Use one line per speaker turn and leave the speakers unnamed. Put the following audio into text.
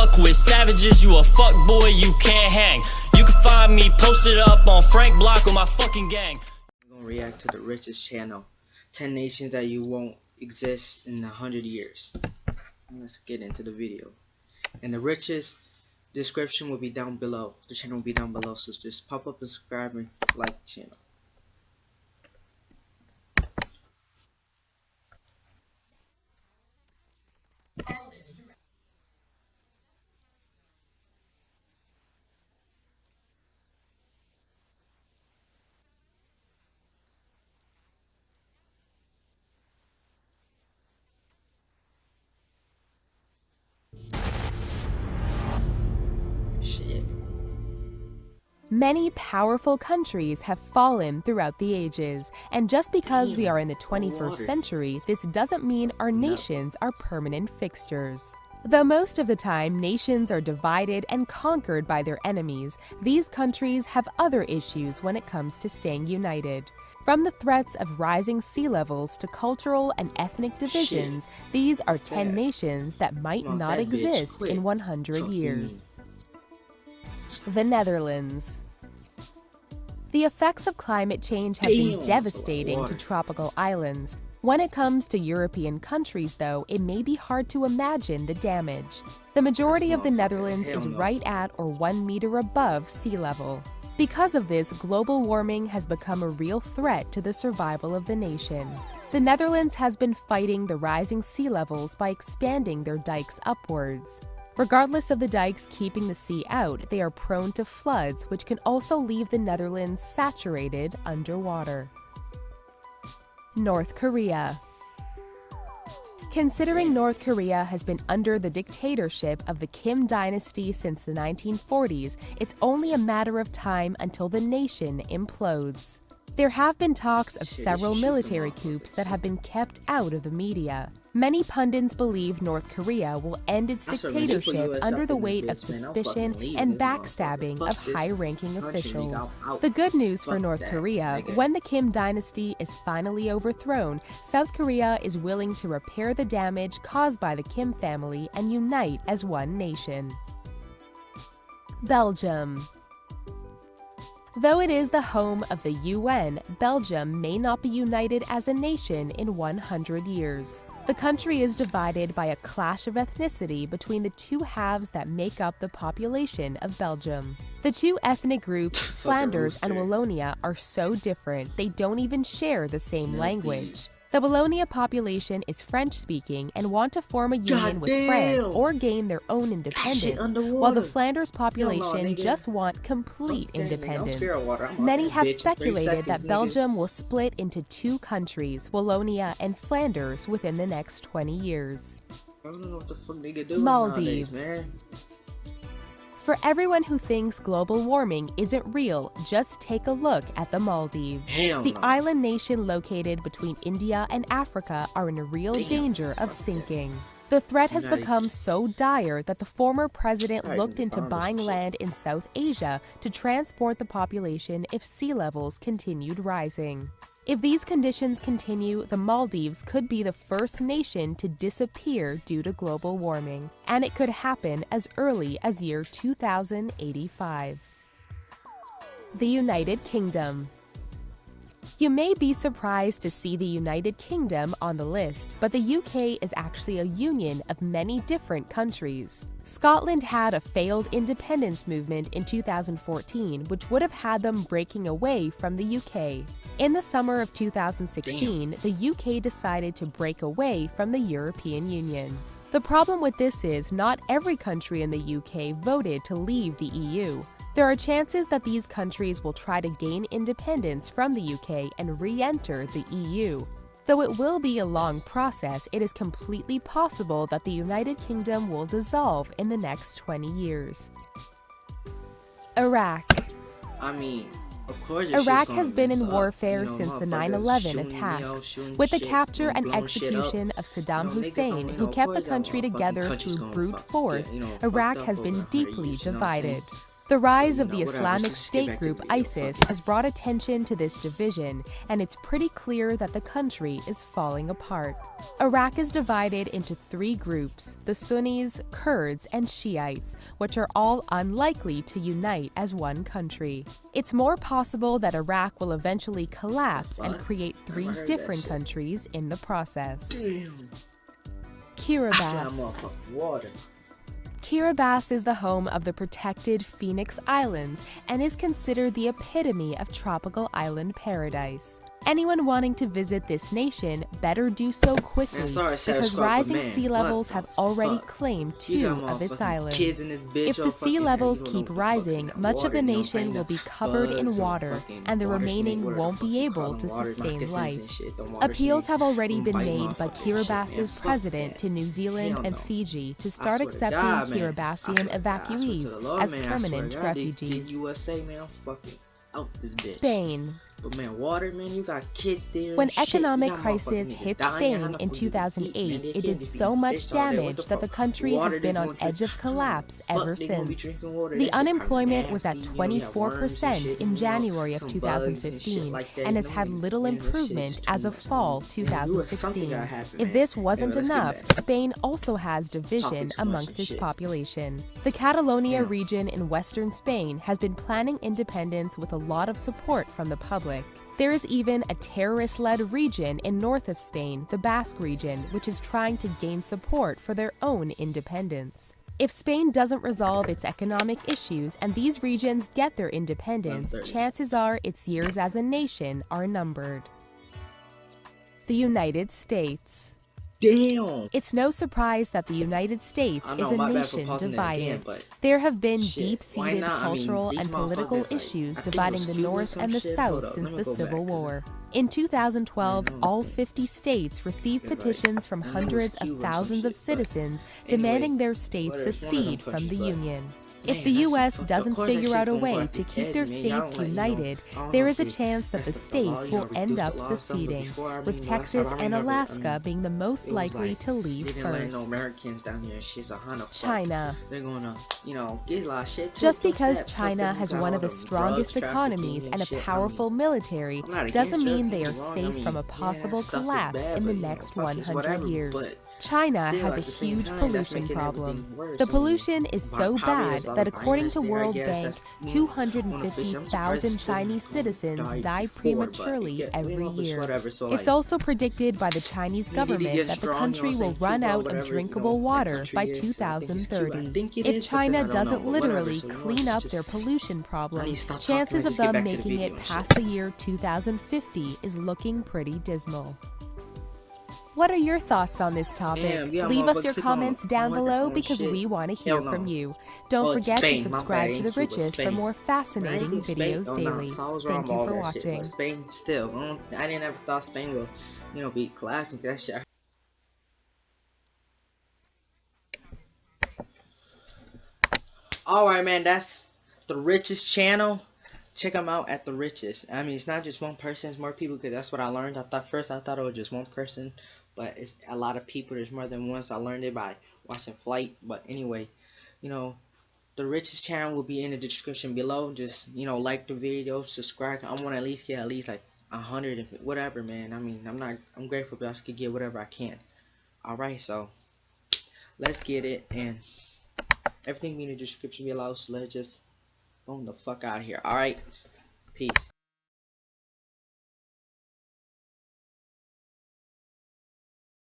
fuck with savages, you a fuck boy, you can't hang. You can find me posted up on Frank Block with my fucking gang.
I'm gonna react to the richest channel. 10 nations that you won't exist in 100 years. Let's get into the video. And the richest description will be down below. The channel will be down below, so just pop up and subscribe and like the channel. Shit.
Many powerful countries have fallen throughout the ages, and just because we are in the 21st century, this doesn't mean our nations are permanent fixtures. Though most of the time nations are divided and conquered by their enemies, these countries have other issues when it comes to staying united. From the threats of rising sea levels to cultural and ethnic divisions, these are 10 nations that might not exist in 100 years. The Netherlands. The effects of climate change have been devastating to tropical islands. When it comes to European countries, though, it may be hard to imagine the damage. The majority of the Netherlands is right at or 1 meter above sea level. Because of this, global warming has become a real threat to the survival of the nation. The Netherlands has been fighting the rising sea levels by expanding their dikes upwards. Regardless of the dikes keeping the sea out, they are prone to floods, which can also leave the Netherlands saturated underwater. North Korea. Considering North Korea has been under the dictatorship of the Kim dynasty since the 1940s, it's only a matter of time until the nation implodes. There have been talks of several military coups that have been kept out of the media. Many pundits believe North Korea will end its dictatorship under the weight of suspicion and backstabbing of high-ranking officials. The good news for North Korea, when the Kim dynasty is finally overthrown, South Korea is willing to repair the damage caused by the Kim family and unite as one nation. Belgium. Though it is the home of the UN, Belgium may not be united as a nation in 100 years. The country is divided by a clash of ethnicity between the two halves that make up the population of Belgium. The two ethnic groups, Flanders and Wallonia, are so different they don't even share the same language. The Wallonia population is French-speaking and want to form a union with France or gain their own independence, while the Flanders population just want complete independence. Many have speculated that Belgium will split into two countries, Wallonia and Flanders, within the next 20 years. Maldives. For everyone who thinks global warming isn't real, just take a look at the Maldives. The island nation located between India and Africa are in real danger of sinking. The threat has become so dire that the former president looked into buying land in South Asia to transport the population if sea levels continued rising. If these conditions continue, the Maldives could be the first nation to disappear due to global warming, and it could happen as early as year 2085. The United Kingdom. You may be surprised to see the United Kingdom on the list, but the UK is actually a union of many different countries. Scotland had a failed independence movement in 2014, which would have had them breaking away from the UK. In the summer of 2016, the UK decided to break away from the European Union. The problem with this is not every country in the UK voted to leave the EU. There are chances that these countries will try to gain independence from the UK and re-enter the EU. Though it will be a long process, it is completely possible that the United Kingdom will dissolve in the next 20 years. Iraq. Iraq has been in warfare since the 9/11 attacks. With the capture and execution of Saddam Hussein, who kept the country together through brute force, Iraq has been deeply divided. The rise of the
whatever,
Islamic
just get
State
back to
group
the video,
ISIS
fuck it.
has brought attention to this division, and it's pretty clear that the country is falling apart. Iraq is divided into three groups: the Sunnis, Kurds, and Shiites, which are all unlikely to unite as one country. It's more possible that Iraq will eventually collapse and create three
heard that
different
shit.
countries in the process.
Damn.
Kiribati.
Motherfucking water.
Kiribati is the home of the protected Phoenix Islands and is considered the epitome of tropical island paradise. Anyone wanting to visit this nation better do so quickly,
Man, sorry, Sarah
because
Scott, but
rising
man,
sea
what
levels
the
have already
fuck?
claimed
You
2
got
of its
motherfucking
islands.
kids in this bitch,
If
all
the sea
fucking
levels
hell, you
keep
don't know what the fuck's in
rising,
that
much
water,
of the
you know what I'm
nation
saying?
will be
The
covered in
bugs and
water,
fucking
and the
water
remaining
snake, whatever
won't
the fuck
be
you call
able
them,
to
water
sustain
moccasins
life.
and shit, them water
Appeals
snakes,
have already
them
been
bite
made by
motherfuckers and shit, man.
Kiribati's
Fuck
president
that.
to New Zealand
Hell
and
no.
Fiji to
I
start
swear to
accepting
God, man. I swear
Kiribatian
to God, I swear to
evacuees
the Lord,
as
man, I swear to
permanent
God,
refugees.
the USA, man, I'm fucking out this bitch.
Spain.
But man, water, man, you got kids there.
When
and shit.
economic
You got
crisis
motherfucking
hit
niggas dying. How
Spain
the
in
fuck you gonna
2008,
eat, man? They
it
can't
did
just
so
eat
much
fish all day. What
damage
the
that the
fuck?
country
Water
has
they
been on
gonna drink?
edge of collapse
How the
ever
fuck they gonna be
since.
drinking water?
The
That shit probably
unemployment was at
nasty, you know, you got worms and
24%
shit,
in
you know,
January of
some bugs and shit
2015
like that,
and
you
has
know,
had
man,
little
that shit is
improvement
too
as of
much,
fall
man. Man, something
2016.
gotta happen,
If
man.
this wasn't
Anyway, let's get
enough,
back.
Spain also has
Talking
division
too much
amongst
and
its
shit.
population. The Catalonia
Yeah.
region in western Spain has been planning independence with a lot of support from the public. There is even a terrorist-led region in north of Spain, the Basque region, which is trying to gain support for their own independence. If Spain doesn't resolve its economic issues and these regions get their independence,
130.
chances are its years as a nation are numbered. The United States.
Damn.
It's no surprise that the United States
I
is
know,
a
my bad for
nation
pausing it
divided.
again, but
There have been
shit, why
deep-seated
not? I mean,
cultural
these
and political
motherfuckers, like,
issues
I think it
dividing
was
the
Cuba or
North
some
and the
shit.
South
Hold up,
since
let me
the
go
Civil
back, 'cause
War. In 2012,
I don't
all
think-
50 states received
Because, like,
petitions from
I know it was
hundreds
Cuba
of
or some
thousands of
shit, but
citizens
anyway,
demanding their states
whatever, it's one of them
secede from the
countries, but
Union.
man,
If the
that's
U.S.
fucked up.
doesn't
Of course that
figure out
shit's
a
gonna go
way
out
to
the
keep
edge,
their
man. Y'all
states
don't let,
united,
I don't
there
know
is a
if
chance that the
that's the law,
states
you
will
know,
end
reduce
up
the law or something, but
seceding,
before, I
with
mean, the last
Texas
time I
and
remember, I
Alaska
mean,
being the most
it was
likely
like,
to leave
they didn't let
first.
no Americans down here and shit's 100 fuck.
China.
They're gonna, you know, get a lot of shit too.
Just
plus
because
that, plus
China
then you
has
got
one
all
of the
them
strongest
drugs
economies
trafficking
and a
shit.
powerful military
I'm not
doesn't
against
mean
drugs,
they
don't
are
get me wrong.
safe
I mean,
from a
yeah,
possible
stuff is
collapse
bad,
in the
but, you know,
next
fuck it's
100
whatever,
years.
but
China
still,
has
at
a
the same
huge
time, that's
pollution
making
problem.
everything worse.
The
I mean,
pollution is so
probably
bad
there's a lot
that
of
according to
violence there, I
World
guess.
Bank,
That's, you know, one of the fish. I'm surprised
250,000
still
Chinese
haven't
citizens
died
die
before, but
prematurely
you
every
know, but
year.
whatever, so,
It's
like,
also predicted by the Chinese
we need to
government
get
that the
strong,
country
you know,
will
saying
run
Cuba,
out
whatever,
of
you
drinkable
know, that
water
country
by
is. I think it's Cuba. I
2030.
think it
If
is, but
China
then I don't know,
doesn't
but whatever,
literally
so, you know,
clean up their
just-
pollution
I
problem,
need to stop talking
chances
and
of
just get
them
back to the
making
video
it
and
past
shit.
the year 2050 is looking pretty dismal. What are your thoughts on this topic?
Damn, yeah,
Leave us your
motherfucker, click
comments
on
down
like it
below
on
because
shit.
we want to hear
Hell no.
from you. Don't
Oh, it's
forget
Spain,
to
my
subscribe
bad,
to The
ain't Cuba,
Riches for
Spain.
more
I
fascinating
think Spain.
videos
Oh, no,
daily.
so I was wrong
Thank
about
you
all
for
that shit,
watching.
but Spain still. I didn't ever thought Spain would, you know, be collapsing. That shit. Alright, man, that's The Richest channel. Check them out at The Richest. I mean, it's not just one person, it's more people, because that's what I learned. I thought it was just one person, but it's a lot of people. There's more than one, so I learned it by watching Flight. But anyway, you know, The Richest channel will be in the description below. Just, you know, like the video, subscribe. I want to at least get like 100 and whatever, man. I mean, I'm grateful that I could get whatever I can. Alright, so let's get it, and everything will be in the description below, so let's just boom the fuck out of here. Alright, peace.